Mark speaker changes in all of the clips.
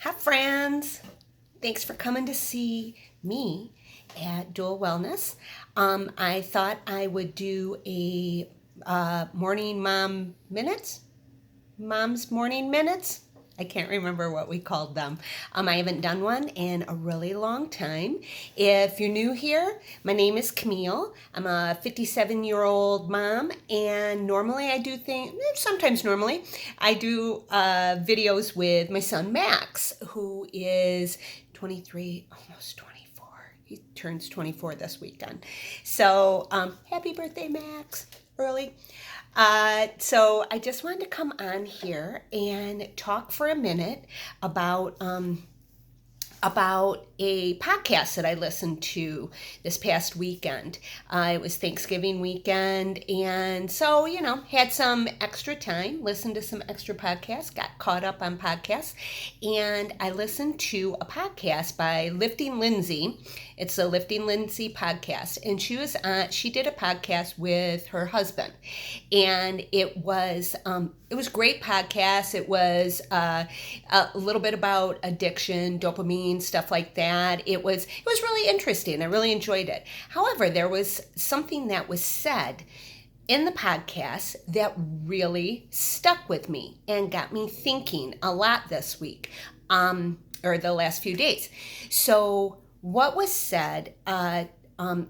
Speaker 1: Hi, friends. Thanks for coming to see me at Dual Wellness. I thought I would do a morning mom's morning minutes. I can't remember what we called them. I haven't done one in a really long time. If you're new here, my name is Camille. I'm a 57-year-old mom, and normally I do I do videos with my son Max, who is 23, almost 24. He turns 24 this weekend. So happy birthday, Max, early. So I just wanted to come on here and talk for a minute about a podcast that I listened to this past weekend. It was Thanksgiving weekend, and so, had some extra time, listened to some extra podcasts, got caught up on podcasts, and I listened to a podcast by Lifting Lindsay. It's a Lifting Lindsay podcast, and she did a podcast with her husband, and it was a great podcast. It was a little bit about addiction, dopamine, stuff like that. It was really interesting. I really enjoyed it. However, there was something that was said in the podcast that really stuck with me and got me thinking a lot this week, or the last few days. So what was said, let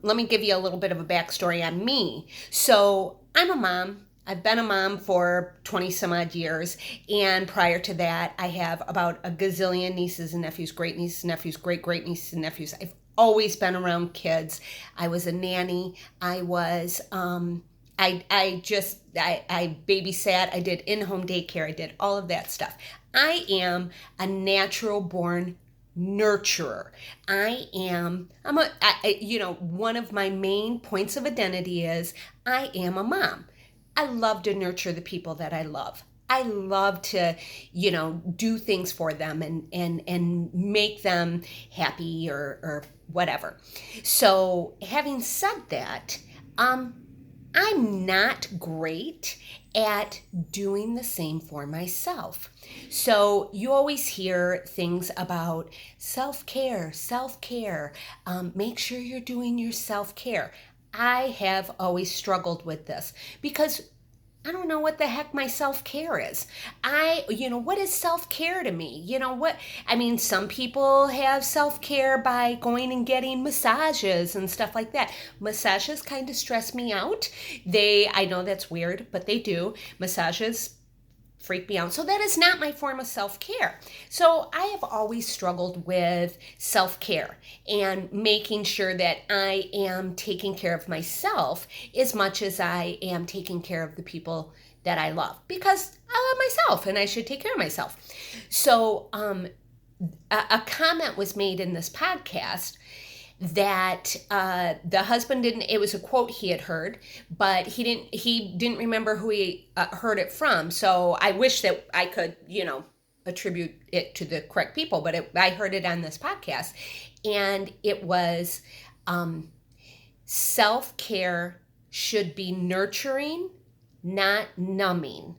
Speaker 1: me give you a little bit of a backstory on me. So I'm a mom. I've been a mom for 20 some odd years, and prior to that, I have about a gazillion nieces and nephews, great nieces and nephews, great nieces and nephews. I've always been around kids. I was a nanny. I was, I babysat. I did in-home daycare. I did all of that stuff. I am a natural born nurturer. One of my main points of identity is I am a mom. I love to nurture the people that I love. I love to, do things for them and make them happy or whatever. So having said that, I'm not great at doing the same for myself. So you always hear things about self-care. Make sure you're doing your self-care. I have always struggled with this because I don't know what the heck my self-care is. What is self-care to me? Some people have self-care by going and getting massages and stuff like that. Massages kind of stress me out. I know that's weird, but they do. Massages freak me out. So that is not my form of self-care. So I have always struggled with self-care and making sure that I am taking care of myself as much as I am taking care of the people that I love, because I love myself and I should take care of myself. So a comment was made in this podcast that the husband it was a quote he had heard, but he didn't remember who he heard it from. So I wish that I could, attribute it to the correct people, but I heard it on this podcast, and it was self-care should be nurturing, not numbing.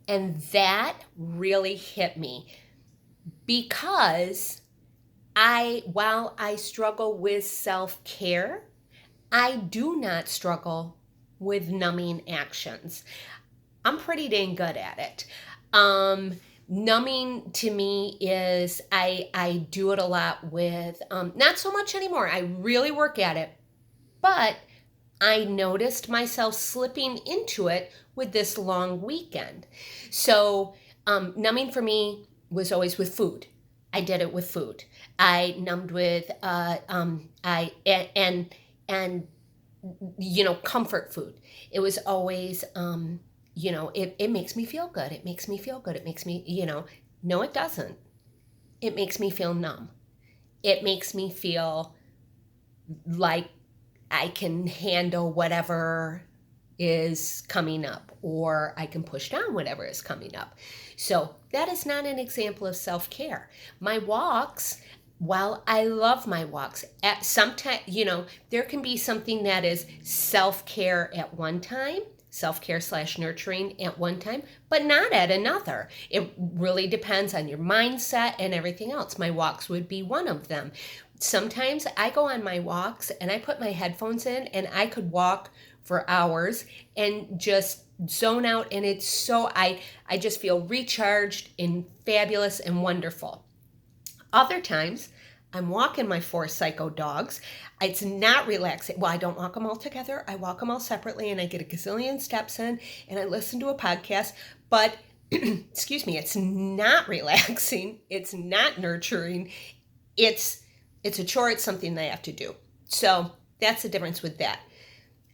Speaker 1: And that really hit me because while I struggle with self-care, I do not struggle with numbing actions. I'm pretty dang good at it. Numbing to me is, I do it a lot with, not so much anymore. I really work at it, but I noticed myself slipping into it with this long weekend. So numbing for me was always with food. I did it with food. I numbed with comfort food. It was always it makes me feel good. It makes me feel good. It makes me, no, it doesn't. It makes me feel numb. It makes me feel like I can handle whatever is coming up, or I can push down whatever is coming up. So that is not an example of self-care. My walks, while I love my walks, at sometimes, there can be something that is self-care at one time. self-care/nurturing at one time, but not at another. It really depends on your mindset and everything else. My walks would be one of them. Sometimes I go on my walks and I put my headphones in and I could walk for hours and just zone out, and it's so I just feel recharged and fabulous and wonderful. Other times I'm walking my 4 psycho dogs. It's not relaxing. Well, I don't walk them all together. I walk them all separately and I get a gazillion steps in and I listen to a podcast, but excuse me, it's not relaxing. It's not nurturing. It's a chore. It's something they have to do. So that's the difference with that.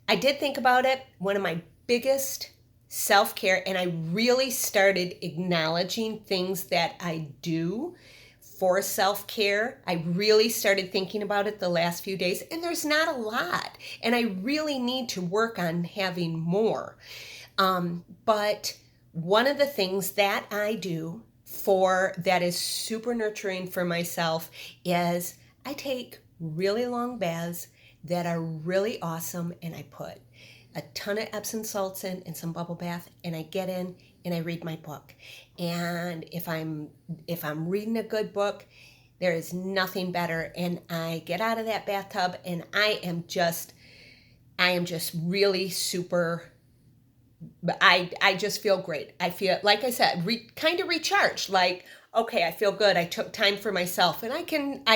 Speaker 1: I did think about it. One of my biggest self-care, and I really started acknowledging things that I do for self-care. I really started thinking about it the last few days, and there's not a lot. And I really need to work on having more. But one of the things that I do for that is super nurturing for myself is I take really long baths that are really awesome, and I put a ton of Epsom salts in and some bubble bath, and I get in and I read my book. And if I'm reading a good book, there is nothing better. And I get out of that bathtub and I am just really super. I just feel great. I feel, like I said, kind of recharged. Like, okay, I feel good. I took time for myself, and I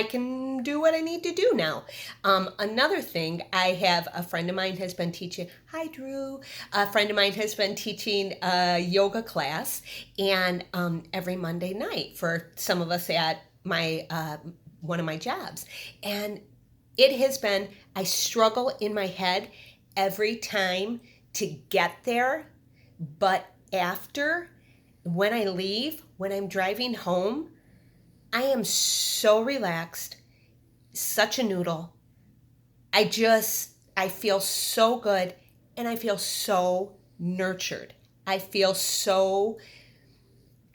Speaker 1: can do what I need to do now. Another thing, I have a friend of mine has been teaching. Hi, Drew. A friend of mine has been teaching a yoga class, and every Monday night for some of us at my one of my jobs, and it has been. I struggle in my head every time to get there, but after, when I leave, when I'm driving home, I am so relaxed, such a noodle. I feel so good, and I feel so nurtured. I feel so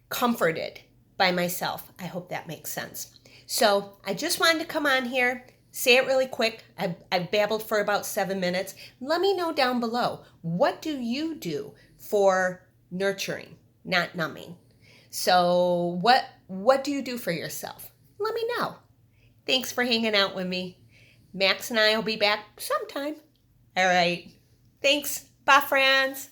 Speaker 1: comforted by myself. I hope that makes sense. So I just wanted to come on here, say it really quick. I've babbled for about 7 minutes. Let me know down below. What do you do for nurturing, not numbing? So what do you do for yourself? Let me know. Thanks for hanging out with me. Max and I will be back sometime. All right. Thanks. Bye, friends.